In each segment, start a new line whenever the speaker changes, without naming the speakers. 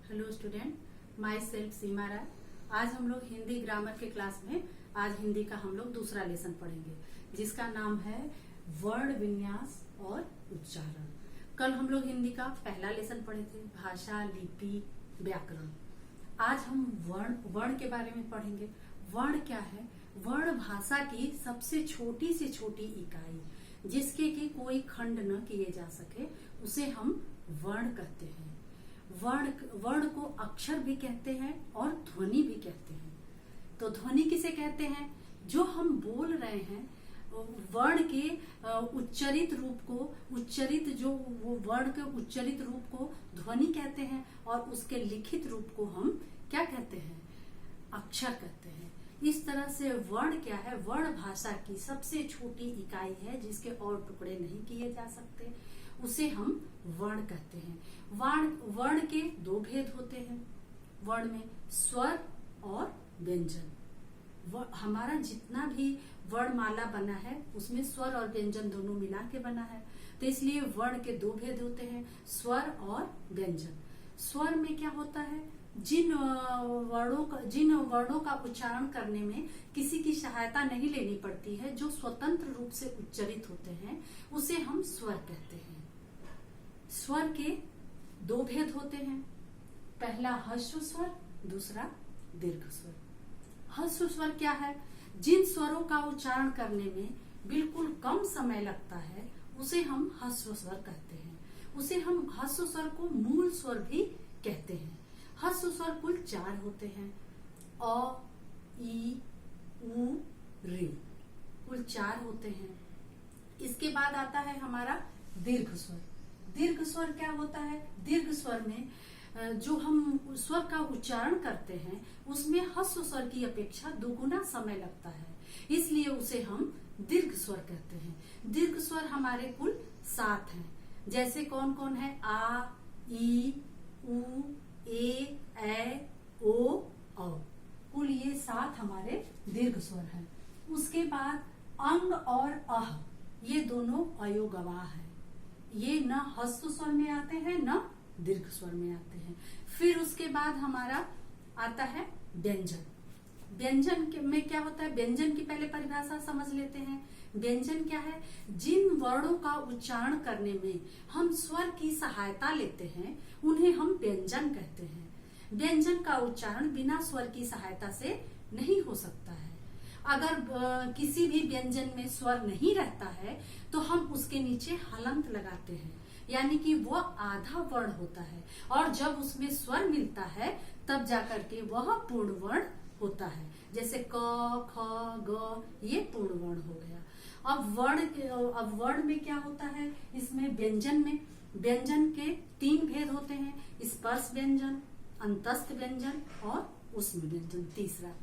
Hello student, my self सीमा राय। आज हम लोग हिंदी ग्रामर के क्लास में आज हिंदी का हम लोग दूसरा लेसन पढ़ेंगे जिसका नाम है वर्ण विन्यास और उच्चारण। कल हम लोग हिंदी का पहला लेसन पढ़े थे, भाषा, लिपि, व्याकरण। आज हम वर्ण के बारे में पढ़ेंगे। वर्ण क्या है? वर्ण भाषा की सबसे छोटी से छोटी इकाई जिसके कि कोई खंड न किए जा सके उसे हम वर्ण कहते हैं। वर्ण को अक्षर भी कहते हैं और ध्वनि भी कहते हैं। तो ध्वनि किसे कहते हैं? जो हम बोल रहे हैं वर्ण के उच्चरित रूप को, वर्ण के उच्चरित रूप को ध्वनि कहते हैं और उसके लिखित रूप को हम क्या कहते हैं? अक्षर कहते हैं। इस तरह से वर्ण क्या है? वर्ण भाषा की सबसे छोटी इकाई है जिसके और टुकड़े नहीं किए जा सकते, उसे हम वर्ण कहते हैं। वर्ण के दो भेद होते हैं। वर्ण में स्वर और व्यंजन। हमारा जितना भी वर्णमाला बना है उसमें स्वर और व्यंजन दोनों मिला के बना है, तो इसलिए वर्ण के दो भेद होते हैं, स्वर और व्यंजन। स्वर में क्या होता है? जिन वर्णों का उच्चारण करने में किसी की सहायता नहीं लेनी पड़ती है, जो स्वतंत्र रूप से उच्चरित होते हैं, उसे हम स्वर कहते हैं। स्वर के दो भेद होते हैं, पहला ह्रस्व स्वर, दूसरा दीर्घ स्वर। ह्रस्व स्वर क्या है? जिन स्वरों का उच्चारण करने में बिल्कुल कम समय लगता है उसे हम ह्रस्व स्वर कहते हैं। उसे हम ह्रस्व स्वर को मूल स्वर भी कहते हैं। ह्रस्व स्वर कुल 4 होते हैं, अ, ई, उ, ऋ, कुल 4 होते हैं। इसके बाद आता है हमारा दीर्घ स्वर। दीर्घ स्वर क्या होता है? दीर्घ स्वर में जो हम स्वर का उच्चारण करते हैं उसमें ह्रस्व स्वर की अपेक्षा दोगुना समय लगता है, इसलिए उसे हम दीर्घ स्वर कहते हैं। दीर्घ स्वर हमारे कुल 7 हैं। जैसे कौन कौन है? आ, ई, उ, ए, ओ, औ। कुल ये 7 हमारे दीर्घ स्वर हैं। उसके बाद अंग और अह, ये दोनों अयोगवाह है। ये न ह्रस्व स्वर में आते हैं न दीर्घ स्वर में आते हैं। फिर उसके बाद हमारा आता है व्यंजन। व्यंजन में क्या होता है? व्यंजन की पहले परिभाषा समझ लेते हैं। व्यंजन क्या है? जिन वर्णों का उच्चारण करने में हम स्वर की सहायता लेते हैं उन्हें हम व्यंजन कहते हैं। व्यंजन का उच्चारण बिना स्वर की सहायता से नहीं हो सकता है। अगर किसी भी व्यंजन में स्वर नहीं रहता है तो हम उसके नीचे हलंत लगाते हैं, यानी कि वह आधा वर्ण होता है, और जब उसमें स्वर मिलता है तब जाकर के वह पूर्ण वर्ण होता है। जैसे क, ख, ग, ये पूर्ण वर्ण हो गया। अब वर्ण में क्या होता है? इसमें व्यंजन के 3 भेद होते हैं, स्पर्श व्यंजन, अंतस्थ व्यंजन और ऊष्म व्यंजन। तीसरा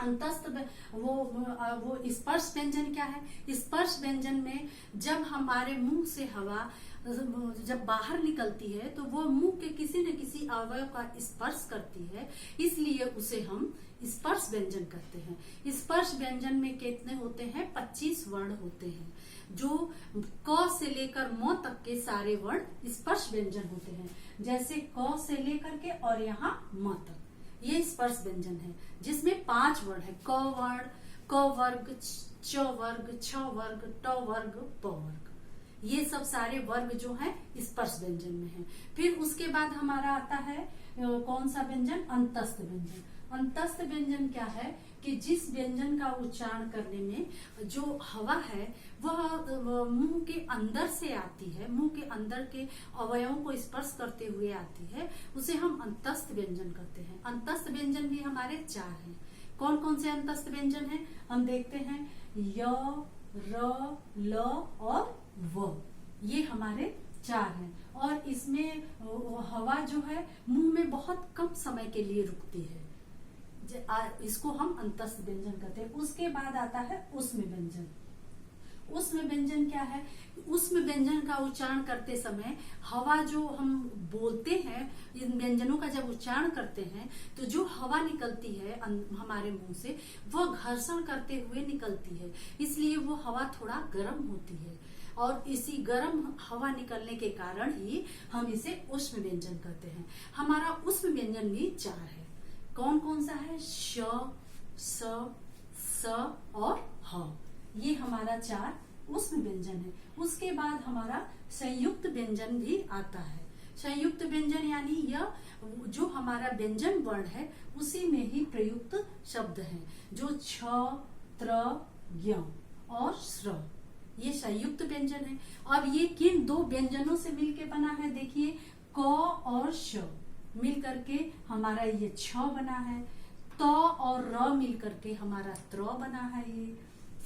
अंतस्थ वो स्पर्श व्यंजन क्या है? स्पर्श व्यंजन में जब हमारे मुंह से हवा जब बाहर निकलती है तो वो मुंह के किसी न किसी अवयव का स्पर्श करती है, इसलिए उसे हम स्पर्श व्यंजन कहते हैं। स्पर्श व्यंजन में कितने होते हैं? 25 वर्ण होते हैं। जो क से लेकर म तक के सारे वर्ण स्पर्श व्यंजन होते हैं। जैसे क से लेकर के और यहाँ म तक, ये स्पर्श व्यंजन है जिसमें 5 वर्ण है। क वर्ण, क वर्ग, च वर्ग, छ वर्ग, ट वर्ग, प वर्ग, ये सब सारे वर्ग जो है स्पर्श व्यंजन में है। फिर उसके बाद हमारा आता है कौन सा व्यंजन? अंतस्थ व्यंजन। अंतस्थ व्यंजन क्या है कि जिस व्यंजन का उच्चारण करने में जो हवा है वह मुंह के अंदर से आती है, मुंह के अंदर के अवयवों को स्पर्श करते हुए आती है, उसे हम अंतस्थ व्यंजन कहते हैं। अंतस्थ व्यंजन भी हमारे 4 हैं। कौन कौन से अंतस्थ व्यंजन हैं? हम देखते हैं य, र, ल और व, ये हमारे 4 हैं। और इसमें हवा जो है मुंह में बहुत कम समय के लिए रुकती है, इसको हम अंतस्थ व्यंजन कहते हैं। उसके बाद आता है ऊष्म व्यंजन। ऊष्म व्यंजन क्या है? ऊष्म व्यंजन का उच्चारण करते समय हवा जो हम बोलते हैं, इन व्यंजनों का जब उच्चारण करते हैं तो जो हवा निकलती है हमारे मुंह से वह घर्षण करते हुए निकलती है, इसलिए वो हवा थोड़ा गर्म होती है। और इसी गर्म हवा निकलने के कारण ही हम इसे ऊष्म व्यंजन कहते हैं। हमारा ऊष्म व्यंजन भी 4 है। कौन कौन सा है? श, स, स और ह। ये हमारा 4 ऊष्म व्यंजन है। उसके बाद हमारा संयुक्त व्यंजन भी आता है। संयुक्त व्यंजन यानी यह जो हमारा व्यंजन वर्ण है उसी में ही प्रयुक्त शब्द हैं, जो छ, त्र, ज्ञ और श्र, ये संयुक्त व्यंजन है। अब ये किन 2 व्यंजनों से मिलके बना है? देखिए, क और श मिल करके हमारा ये छ बना है, त और र मिल करके हमारा त्र बना है ये।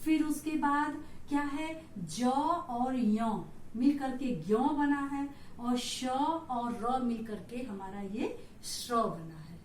फिर उसके बाद क्या है? ज और य मिल करके ज्ञ बना है, और श और र मिल करके हमारा ये श्र बना है।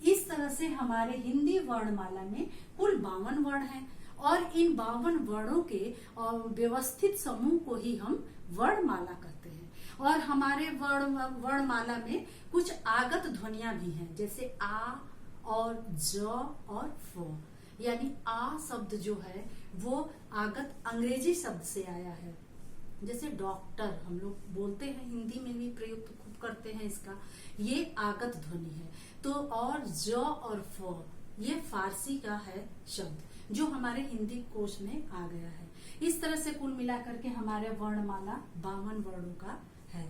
इस तरह से हमारे हिंदी वर्णमाला में कुल 52 वर्ण हैं, और इन 52 वर्णों के व्यवस्थित समूह को ही हम वर्णमाला कहते हैं। और हमारे वर्णमाला में कुछ आगत ध्वनियां भी हैं, जैसे आ और ज और फ। यानी आ शब्द जो है वो आगत अंग्रेजी शब्द से आया है। जैसे डॉक्टर हम लोग बोलते हैं, हिंदी में भी प्रयुक्त खूब करते हैं इसका, ये आगत ध्वनि है। तो और ज और फ ये फारसी का है शब्द जो हमारे हिंदी कोश में आ गया है। इस तरह से कुल मिलाकर के हमारे वर्णमाला 52 वर्णों का है।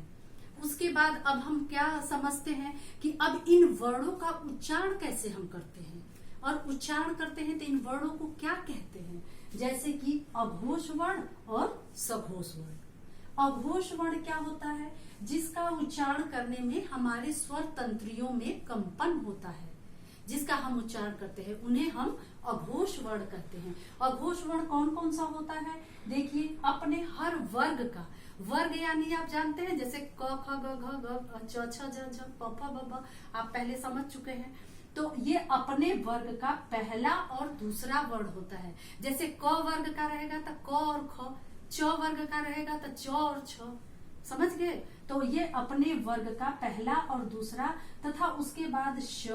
उसके बाद अब हम क्या समझते हैं कि अब इन वर्णों का उच्चारण कैसे हम करते हैं, और उच्चारण करते हैं तो इन वर्णों को क्या कहते हैं? जैसे कि अघोष वर्ण और सघोष वर्ण। अघोष वर्ण क्या होता है? जिसका उच्चारण करने में हमारे स्वर तंत्रियों में कंपन होता है, जिसका हम उच्चारण करते हैं उन्हें हम अघोष वर्ण कहते हैं। अघोष वर्ण कौन कौन सा होता है? देखिए, अपने हर वर्ग का, वर्ग यानी आप जानते हैं जैसे क, ख, ग, घ, ग, च, छ, ज, झ, प, फ, ब, भ, आप पहले समझ चुके हैं। तो ये अपने वर्ग का पहला और दूसरा वर्ण होता है। जैसे क वर्ग का रहेगा तो क और ख, च वर्ग का रहेगा तो च और छ। समझ गए? तो ये अपने वर्ग का पहला और दूसरा, तथा उसके बाद श,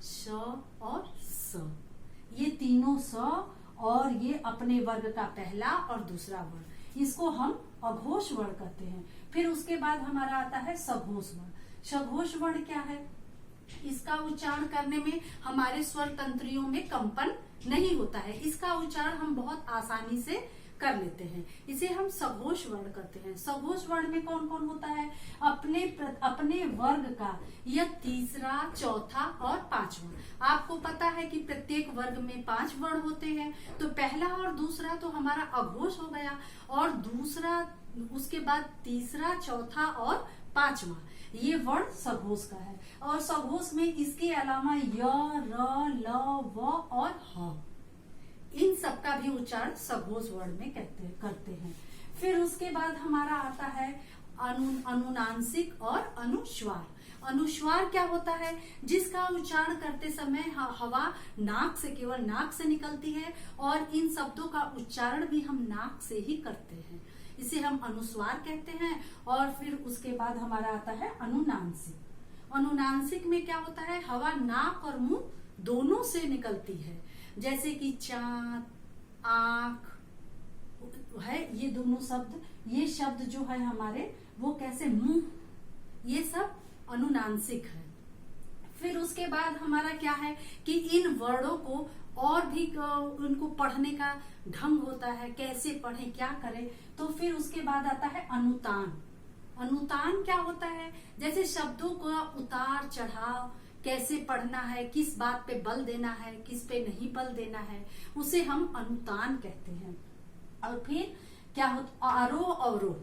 श और स, ये तीनों स, और ये अपने वर्ग का पहला और दूसरा वर्ण, इसको हम अघोष वर्ण कहते हैं। फिर उसके बाद हमारा आता है सघोष वर्ण। सघोष वर्ण क्या है? इसका उच्चारण करने में हमारे स्वर तंत्रियों में कंपन नहीं होता है, इसका उच्चारण हम बहुत आसानी से कर लेते हैं, इसे हम सघोष वर्ण करते हैं। सघोष वर्ण में कौन कौन होता है? अपने वर्ग का यह तीसरा, चौथा और पांचवा। आपको पता है कि प्रत्येक वर्ग में 5 वर्ण होते हैं, तो पहला और दूसरा तो हमारा अघोष हो गया, और दूसरा, उसके बाद तीसरा, चौथा और पांचवा, ये वर्ण सघोष का है। और सघोष में इसके अलावा य, र, ल, व और ह, इन सब का भी उच्चारण सघोष वर्ण में करते हैं। फिर उसके बाद हमारा आता है अनुनासिक और अनुस्वार। अनुस्वार क्या होता है? जिसका उच्चारण करते समय हवा नाक से, केवल नाक से निकलती है, और इन शब्दों का उच्चारण भी हम नाक से ही करते हैं, इसे हम अनुस्वार कहते हैं। और फिर उसके बाद हमारा आता है अनुनासिक। अनुनासिक में क्या होता है? हवा नाक और मुंह दोनों से निकलती है, जैसे कि चांद, आंख है, ये दोनों शब्द, ये शब्द जो है हमारे वो कैसे, मुंह, ये सब अनुनासिक है। फिर उसके बाद हमारा क्या है कि इन वर्णों को और भी उनको पढ़ने का ढंग होता है, कैसे पढ़ें, क्या करें। तो फिर उसके बाद आता है अनुतान। अनुतान क्या होता है? जैसे शब्दों का उतार चढ़ाव, कैसे पढ़ना है, किस बात पे बल देना है, किस पे नहीं बल देना है, उसे हम अनुतान कहते हैं। और फिर क्या होता? आरोह अवरोह।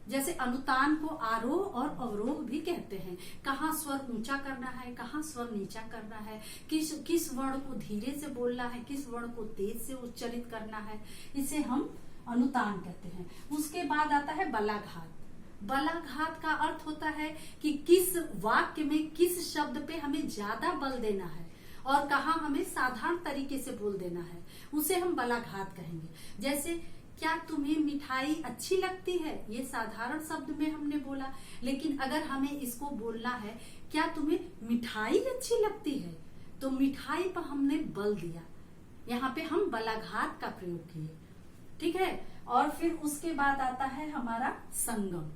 जैसे अनुतान को आरोह और अवरोह भी कहते हैं। कहाँ स्वर ऊंचा करना है, कहाँ स्वर नीचा करना है, किस वर्ण को धीरे से बोलना है, किस वर्ण को तेज से उच्चारित करना है, इसे हम अनुतान कहते हैं। उसके बाद आता है बलाघात। बलाघात का अर्थ होता है कि किस वाक्य में किस शब्द पे हमें ज्यादा बल देना है और कहाँ हमें साधारण तरीके से बोल देना है, उसे हम बलाघात कहेंगे। जैसे क्या तुम्हें मिठाई अच्छी लगती है, ये साधारण शब्द में हमने बोला, लेकिन अगर हमें इसको बोलना है क्या तुम्हें मिठाई अच्छी लगती है, तो मिठाई पर हमने बल दिया, यहाँ पे हम बलाघात का प्रयोग किए। ठीक है। और फिर उसके बाद आता है हमारा संगम।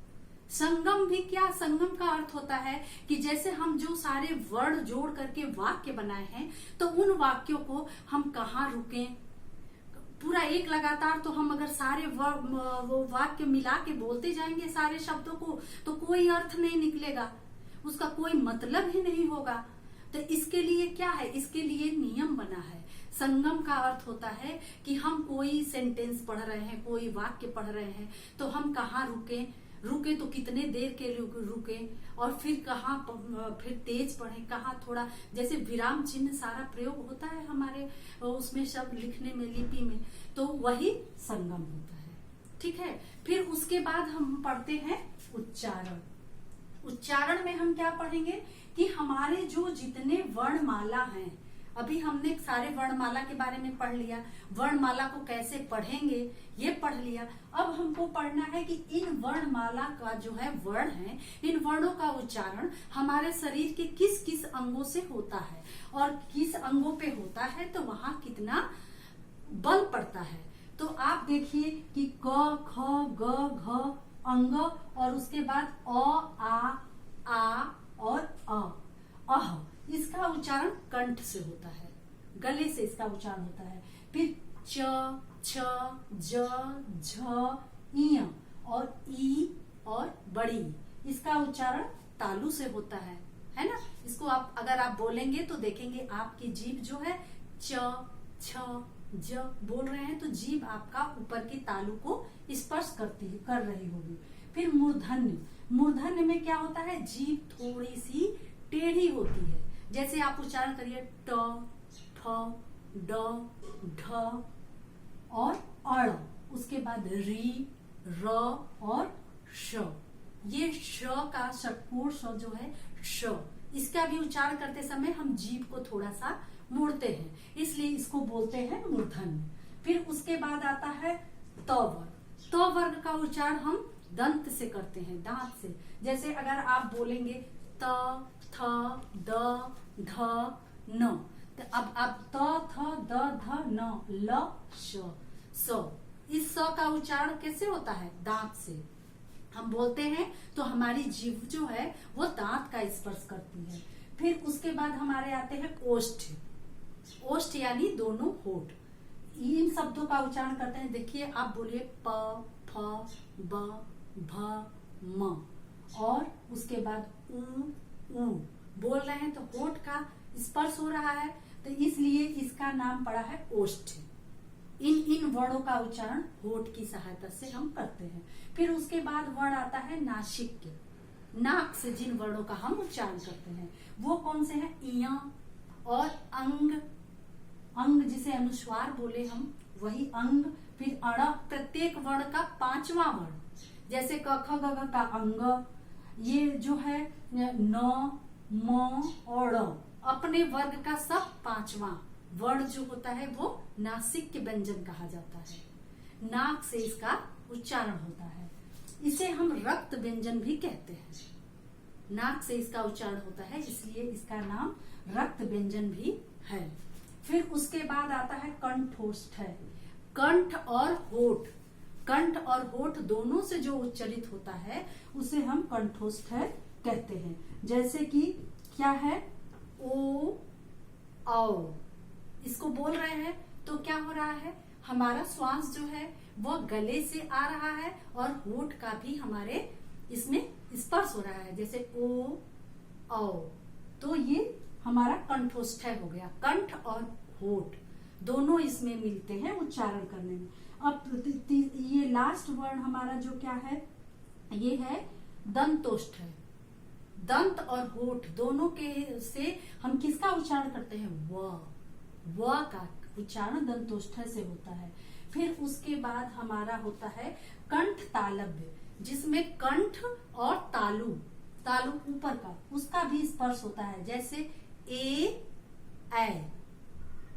संगम भी क्या, संगम का अर्थ होता है कि जैसे हम जो सारे वर्ड जोड़ करके वाक्य बनाए हैं, तो उन वाक्यों को हम कहाँ रुकें। पूरा एक लगातार तो हम अगर सारे वो वाक्य मिला के बोलते जाएंगे सारे शब्दों को, तो कोई अर्थ नहीं निकलेगा, उसका कोई मतलब ही नहीं होगा। तो इसके लिए क्या है, इसके लिए नियम बना है। संगम का अर्थ होता है कि हम कोई सेंटेंस पढ़ रहे हैं, कोई वाक्य पढ़ रहे हैं, तो हम कहाँ रुके तो कितने देर के रुके, और फिर कहाँ फिर तेज पढ़े, कहाँ थोड़ा, जैसे विराम चिन्ह सारा प्रयोग होता है हमारे उसमें शब्द लिखने में, लिपि में, तो वही संगम होता है। ठीक है, फिर उसके बाद हम पढ़ते हैं उच्चारण। उच्चारण में हम क्या पढ़ेंगे कि हमारे जो जितने वर्णमाला हैं, अभी हमने सारे वर्णमाला के बारे में पढ़ लिया, वर्णमाला को कैसे पढ़ेंगे ये पढ़ लिया। अब हमको पढ़ना है कि इन वर्णमाला का जो है वर्ण है, इन वर्णों का उच्चारण हमारे शरीर के किस किस अंगों से होता है, और किस अंगों पे होता है तो वहां कितना बल पड़ता है। तो आप देखिए कि क, ख, ग, घ अंग, और उसके बाद आ और अह, इसका उच्चारण कंठ से होता है, गले से इसका उच्चारण होता है। फिर च, छ, ज, झ, इय और ई और बड़ी, इसका उच्चारण तालु से होता है ना। इसको आप अगर आप बोलेंगे तो देखेंगे आपकी जीभ जो है च, छ, ज बोल रहे हैं, तो जीभ आपका ऊपर की तालु को स्पर्श कर रही होगी। फिर मूर्धन्य, मूर्धन्य में क्या होता है, जीभ थोड़ी सी टेढ़ी होती है। जैसे आप उच्चारण करिए ट, ठ, ड, ढ और अड़, उसके बाद री, र और श। ये श का षटकोण श जो है श, इसका भी उच्चारण करते समय हम जीभ को थोड़ा सा मोड़ते हैं, इसलिए इसको बोलते हैं मूर्धन्य। फिर उसके बाद आता है त वर्ग। त वर्ग का उच्चारण हम दंत से करते हैं, दांत से। जैसे अगर आप बोलेंगे त, थ, द, ध, न, तो अब त, थ, द, ध, न, ल, श, स। इस स का उच्चारण कैसे होता है, दांत से हम बोलते हैं, तो हमारी जीभ जो है वो दांत का स्पर्श करती है। फिर उसके बाद हमारे आते हैं ओष्ठ। ओष्ठ यानी दोनों होठ, इन शब्दों का उच्चारण करते हैं। देखिए आप बोलिए प, फ, ब, भ, म, और उसके बाद उ बोल रहे हैं, तो होठ का स्पर्श हो रहा है, तो इसलिए इसका नाम पड़ा है ओष्ठ। इन वर्णों का उच्चारण होठ की सहायता से हम करते हैं। फिर उसके बाद वर्ण आता है नासिक्य। नाक से जिन वर्णों का हम उच्चारण करते हैं वो कौन से हैं, इया और अंग, अंग जिसे अनुस्वार बोले हम, वही अंग। फिर अड़, प्रत्येक वर्ण का पांचवा वर्ण, जैसे क, ख, ग, घ का अंग, ये जो है न, म और ड़, अपने वर्ग का सब पांचवा वर्ण जो होता है वो नासिक्य व्यंजन कहा जाता है। नाक से इसका उच्चारण होता है, इसे हम रक्त व्यंजन भी कहते हैं। नाक से इसका उच्चारण होता है, इसलिए इसका नाम रक्त व्यंजन भी है। फिर उसके बाद आता है कंठोष्ठ। कंठ और होठ, कंठ और होठ दोनों से जो उच्चरित होता है उसे हम कंठोष्ठ कहते हैं। जैसे कि क्या है, ओ, औ, इसको बोल रहे हैं तो क्या हो रहा है, हमारा श्वास जो है वो गले से आ रहा है और होठ का भी हमारे इसमें स्पर्श हो रहा है, जैसे ओ, औ, तो ये हमारा कंठोष्ठ हो गया। कंठ और होठ दोनों इसमें मिलते हैं उच्चारण करने में। अब ये लास्ट वर्ण हमारा जो क्या है, ये है दंतोष्ठ। दंत और होठ दोनों के से हम किसका उच्चारण करते हैं, व का उच्चारण दंतोष्ठ से होता है। फिर उसके बाद हमारा होता है कंठ तालव्य, जिसमें कंठ और तालु, तालु ऊपर का, उसका भी स्पर्श होता है। जैसे ए,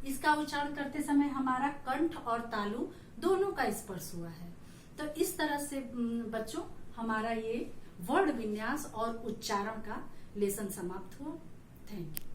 इसका उच्चारण करते समय हमारा कंठ और तालु दोनों का स्पर्श हुआ है। तो इस तरह से बच्चों हमारा ये वर्ण विन्यास और उच्चारण का लेसन समाप्त हुआ। Thank you.